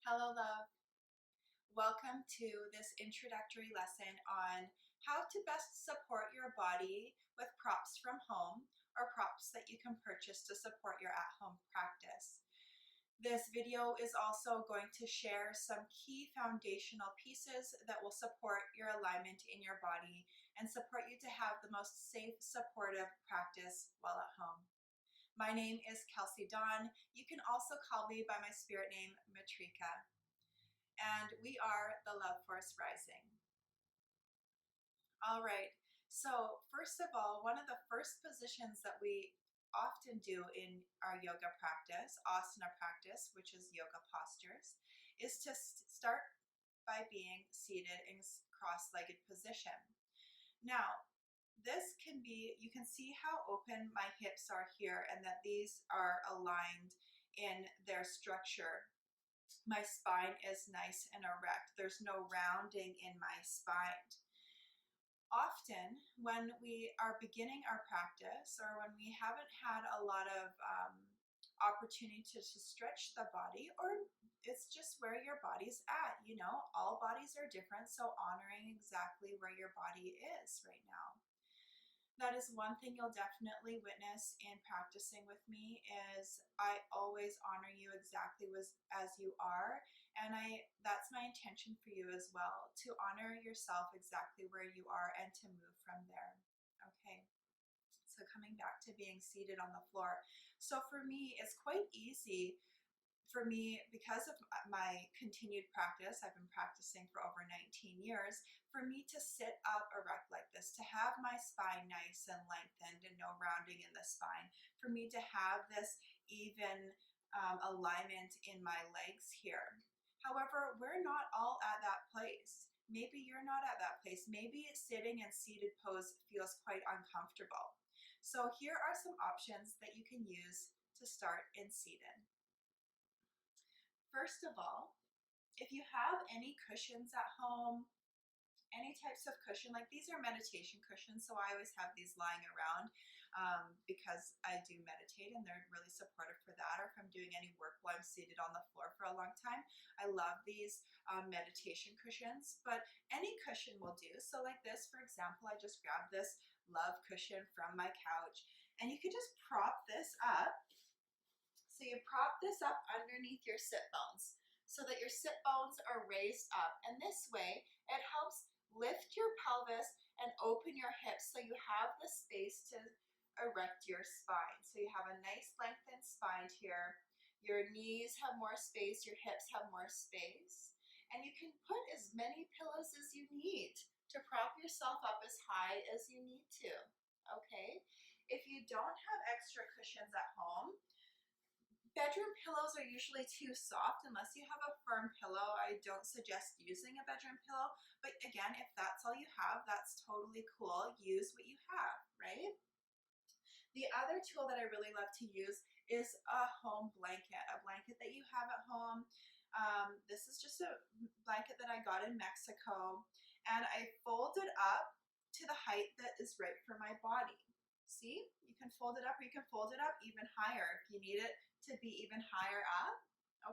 Hello, love. Welcome to this introductory lesson on how to best support your body with props from home or props that you can purchase to support your at-home practice. This video is also going to share some key foundational pieces that will support your alignment in your body and support you to have the most safe, supportive practice while at home. My name is Kelsey Dawn. You can also call me by my spirit name, Matrika. And we are the Love Force Rising. All right, so first of all, one of the first positions that we often do in our yoga practice, asana practice, which is yoga postures, is to start by being seated in cross-legged position. Now, this can be, you can see how open my hips are here and that these are aligned in their structure. My spine is nice and erect. There's no rounding in my spine. Often, when we are beginning our practice or when we haven't had a lot of opportunity to stretch the body, or it's just where your body's at, you know, all bodies are different, so honoring exactly where your body is right now. That is one thing you'll definitely witness in practicing with me is I always honor you exactly as you are, and that's my intention for you as well, to honor yourself exactly where you are and to move from there. Okay, so coming back to being seated on the floor. So for me, it's quite easy for me, because of my continued practice, I've been practicing for over 19 years, for me to sit up erect like this, to have my spine nice and lengthened and no rounding in the spine, for me to have this even alignment in my legs here. However, we're not all at that place. Maybe you're not at that place. Maybe sitting in seated pose feels quite uncomfortable. So here are some options that you can use to start in seated. First of all, if you have any cushions at home, any types of cushion, like these are meditation cushions, so I always have these lying around because I do meditate and they're really supportive for that, or if I'm doing any work while I'm seated on the floor for a long time. I love these meditation cushions, but any cushion will do. So like this, for example, I just grabbed this love cushion from my couch, and you can just prop this up. So you prop this up underneath your sit bones so that your sit bones are raised up. And this way, it helps lift your pelvis and open your hips so you have the space to erect your spine. So you have a nice lengthened spine here. Your knees have more space, your hips have more space. And you can put as many pillows as you need to prop yourself up as high as you need to, okay? If you don't have extra cushions at home, bedroom pillows are usually too soft unless you have a firm pillow. I don't suggest using a bedroom pillow, but again, if that's all you have, that's totally cool. Use what you have, right? The other tool that I really love to use is a home blanket, a blanket that you have at home. This is just a blanket that I got in Mexico, and I fold it up to the height that is right for my body. See, you can fold it up, or you can fold it up even higher if you need it to be even higher up.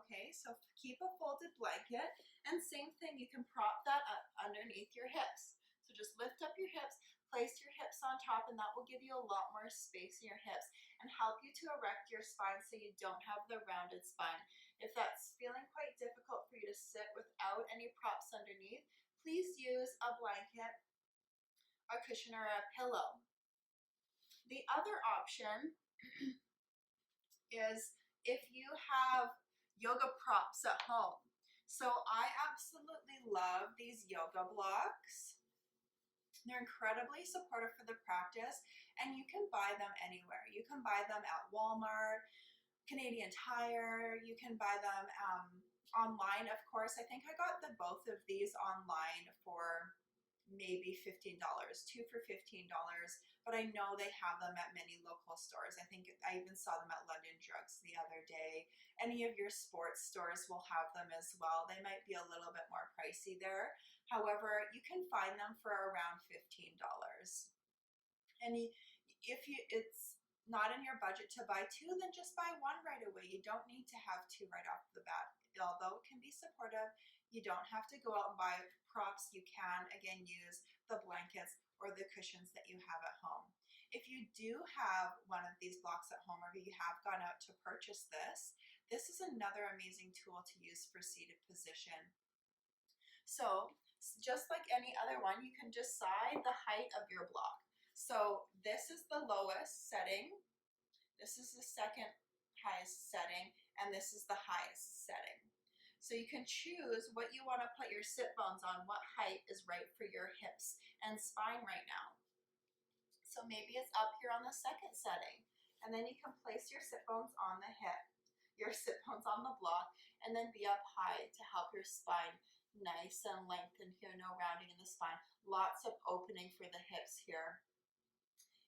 Okay, so keep a folded blanket, and same thing, you can prop that up underneath your hips. So just lift up your hips, place your hips on top, and that will give you a lot more space in your hips and help you to erect your spine so you don't have the rounded spine. If that's feeling quite difficult for you to sit without any props underneath, please use a blanket, a cushion, or a pillow. The other option is if you have yoga props at home. So I absolutely love these yoga blocks. They're incredibly supportive for the practice, and you can buy them anywhere. You can buy them at Walmart, Canadian Tire, you can buy them online, of course. I think I got both of these online for maybe $15, two for $15, but I know they have them at many local stores. I think I even saw them at London Drugs the other day. Any of your sports stores will have them as well. They might be a little bit more pricey there. However, you can find them for around $15. And if it's not in your budget to buy two, then just buy one right away. You don't need to have two right off the bat, although it can be supportive. You don't have to go out and buy props. You can, again, use the blankets or the cushions that you have at home. If you do have one of these blocks at home, or you have gone out to purchase this, this is another amazing tool to use for seated position. So just like any other one, you can decide the height of your block. So this is the lowest setting, this is the second highest setting, and this is the highest setting. So you can choose what you want to put your sit bones on, what height is right for your hips and spine right now. So maybe it's up here on the second setting, and then you can place your sit bones on the hip, your sit bones on the block, and then be up high to help your spine nice and lengthened here, no rounding in the spine. Lots of opening for the hips here.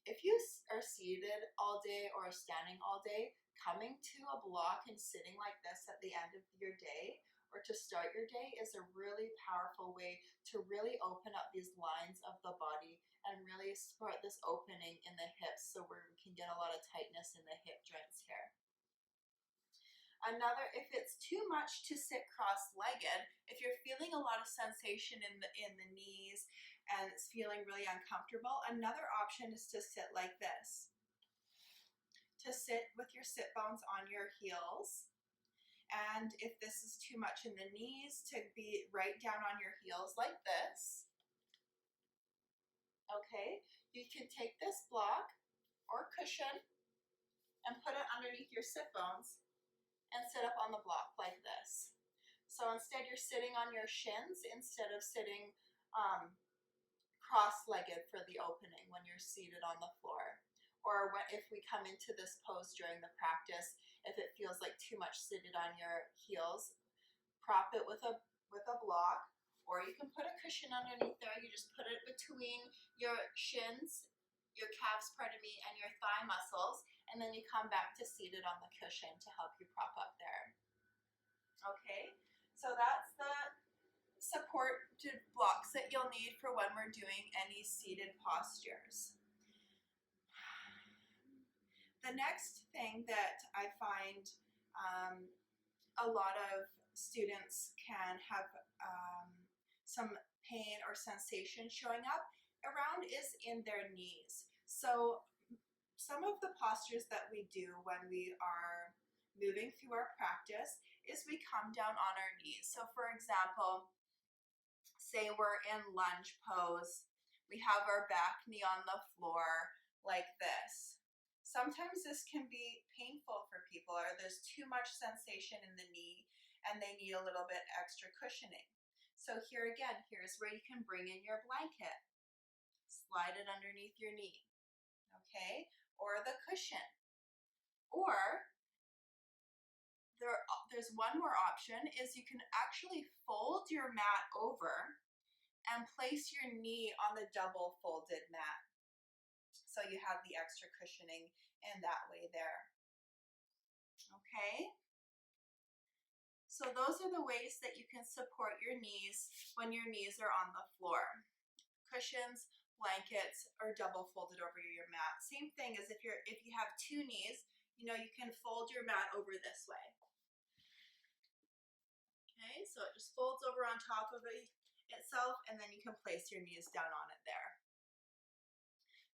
If you are seated all day or standing all day, coming to a block and sitting like this at the end of your day or to start your day is a really powerful way to really open up these lines of the body and really support this opening in the hips, so we can get a lot of tightness in the hip joints here. Another, if it's too much to sit cross-legged, if you're feeling a lot of sensation in the knees and it's feeling really uncomfortable, another option is to sit like this. To sit with your sit bones on your heels. And if this is too much in the knees, to be right down on your heels like this. Okay, you can take this block or cushion and put it underneath your sit bones and sit up on the block like this. So instead you're sitting on your shins instead of sitting cross-legged for the opening when you're seated on the floor. Or if we come into this pose during the practice, if it feels like too much seated on your heels, prop it with a block, or you can put a cushion underneath there. You just put it between your shins, your calves, pardon me, and your thigh muscles, and then you come back to seated on the cushion to help you prop up there. Okay, so that's the supported blocks that you'll need for when we're doing any seated postures. The next thing that I find a lot of students can have some pain or sensation showing up around is in their knees. So some of the postures that we do when we are moving through our practice is we come down on our knees. So for example, say we're in lunge pose, we have our back knee on the floor like this. Sometimes this can be painful for people, or there's too much sensation in the knee and they need a little bit extra cushioning. So here again, here's where you can bring in your blanket. Slide it underneath your knee, okay? Or the cushion. Or there's one more option, is you can actually fold your mat over and place your knee on the double folded mat. So you have the extra cushioning in that way there. Okay? So those are the ways that you can support your knees when your knees are on the floor. Cushions, blankets, or double folded over your mat. Same thing as if you have two knees, you can fold your mat over this way. Okay, so it just folds over on top of itself, and then you can place your knees down on it there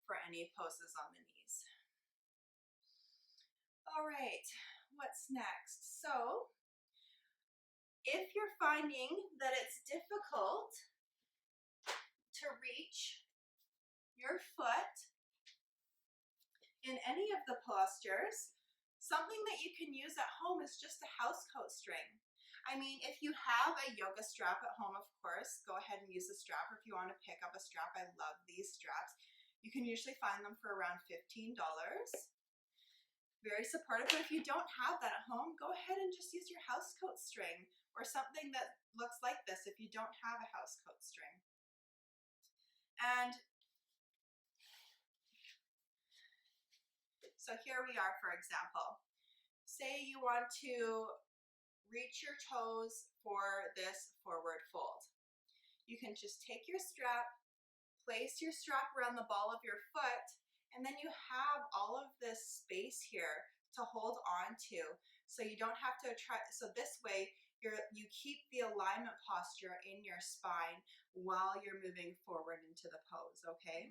for any poses on the knees. All right, what's next? So if you're finding that it's difficult to reach your foot in any of the postures, something that you can use at home is just a housecoat string. I mean, if you have a yoga strap at home, of course, go ahead and use a strap. Or if you want to pick up a strap, I love these straps. You can usually find them for around $15. Very supportive, but if you don't have that at home, go ahead and just use your housecoat string or something that looks like this if you don't have a housecoat string. And so here we are, for example. Say you want to reach your toes for this forward fold. You can just take your strap, place your strap around the ball of your foot, and then you have all of this space here to hold on to. So you don't have to try, so this way you keep the alignment posture in your spine while you're moving forward into the pose, okay?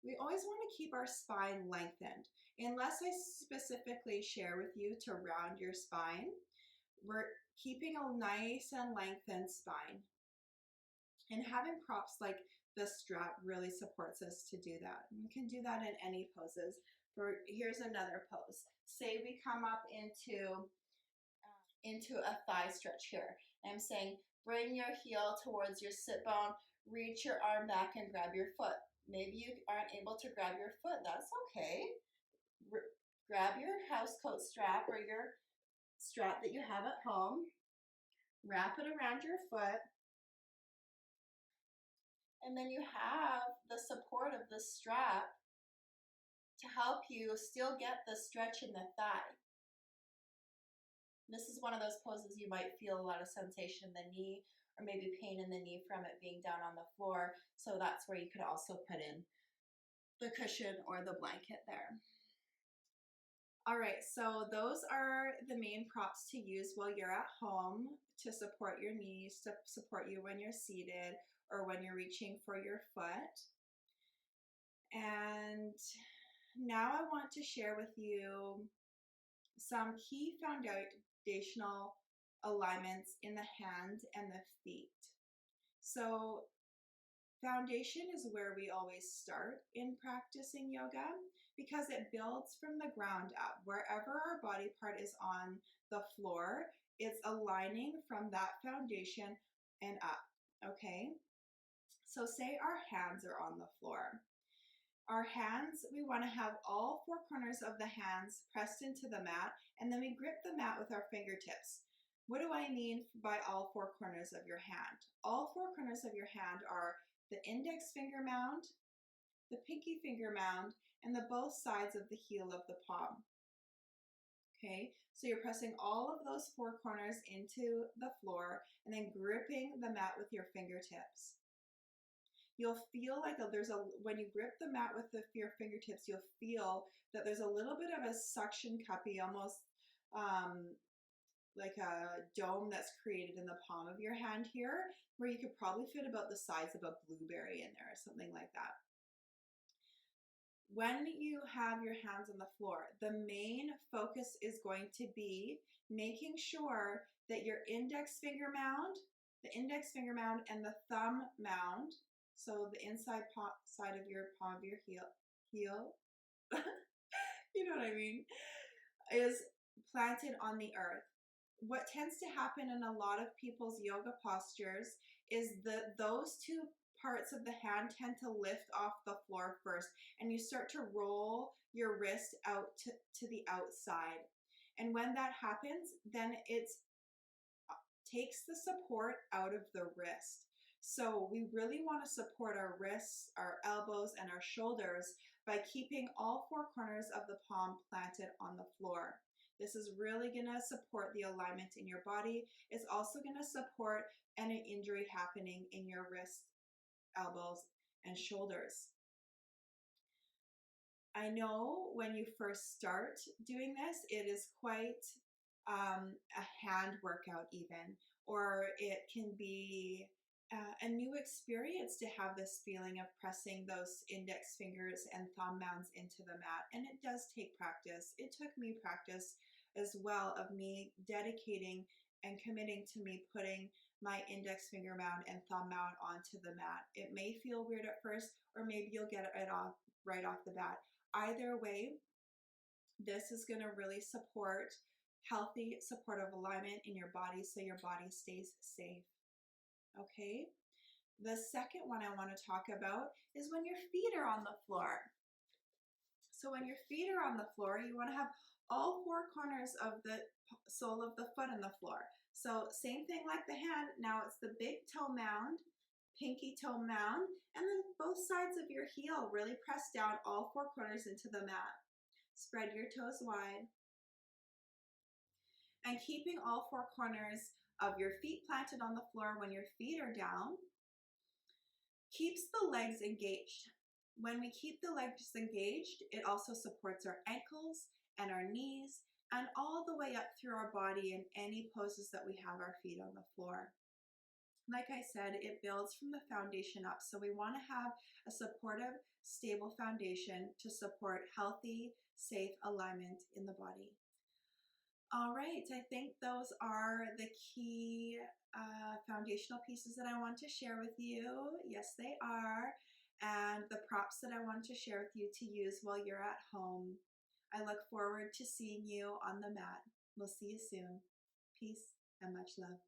We always want to keep our spine lengthened. Unless I specifically share with you to round your spine, we're keeping a nice and lengthened spine. And having props like the strap really supports us to do that. You can do that in any poses. Here's another pose. Say we come up into a thigh stretch here. I'm saying bring your heel towards your sit bone, reach your arm back and grab your foot. Maybe you aren't able to grab your foot. That's okay. Grab your housecoat strap or your strap that you have at home. Wrap it around your foot. And then you have the support of the strap to help you still get the stretch in the thigh. This is one of those poses you might feel a lot of sensation in the knee or maybe pain in the knee from it being down on the floor. So that's where you could also put in the cushion or the blanket there. All right, so those are the main props to use while you're at home to support your knees, to support you when you're seated or when you're reaching for your foot. And now I want to share with you some key foundational alignments in the hands and the feet. So foundation is where we always start in practicing yoga because it builds from the ground up. Wherever our body part is on the floor, it's aligning from that foundation and up, okay? So say our hands are on the floor. Our hands, we want to have all four corners of the hands pressed into the mat, and then we grip the mat with our fingertips. What do I mean by all four corners of your hand? All four corners of your hand are the index finger mound, the pinky finger mound, and the both sides of the heel of the palm. Okay, so you're pressing all of those four corners into the floor and then gripping the mat with your fingertips. You'll feel like when you grip the mat with your fingertips, you'll feel that there's a little bit of a suction cuppy, almost like a dome that's created in the palm of your hand here, where you could probably fit about the size of a blueberry in there or something like that. When you have your hands on the floor, the main focus is going to be making sure that your index finger mound and the thumb mound, so the inside side of your palm of your heel, you know what I mean, is planted on the earth. What tends to happen in a lot of people's yoga postures is that those two parts of the hand tend to lift off the floor first, and you start to roll your wrist out to the outside. And when that happens, then it takes the support out of the wrist. So we really want to support our wrists, our elbows, and our shoulders by keeping all four corners of the palm planted on the floor. This is really going to support the alignment in your body. It's also going to support any injury happening in your wrists, elbows, and shoulders. I know when you first start doing this, it is quite a hand workout even, or it can be a new experience to have this feeling of pressing those index fingers and thumb mounds into the mat. And it does take practice. It took me practice as well of me dedicating and committing to me putting my index finger mound and thumb mound onto the mat. It may feel weird at first, or maybe you'll get it off right off the bat. Either way, this is going to really support healthy, supportive alignment in your body so your body stays safe. Okay? The second one I want to talk about is when your feet are on the floor. So when your feet are on the floor, you want to have all four corners of the sole of the foot on the floor. So same thing like the hand. Now it's the big toe mound, pinky toe mound, and then both sides of your heel. Really press down all four corners into the mat. Spread your toes wide. And keeping all four corners of your feet planted on the floor when your feet are down keeps the legs engaged. When we keep the legs engaged, it also supports our ankles and our knees and all the way up through our body in any poses that we have our feet on the floor. Like I said, it builds from the foundation up. So we want to have a supportive, stable foundation to support healthy, safe alignment in the body. All right, I think those are the key foundational pieces that I want to share with you. Yes, they are. And the props that I want to share with you to use while you're at home. I look forward to seeing you on the mat. We'll see you soon. Peace and much love.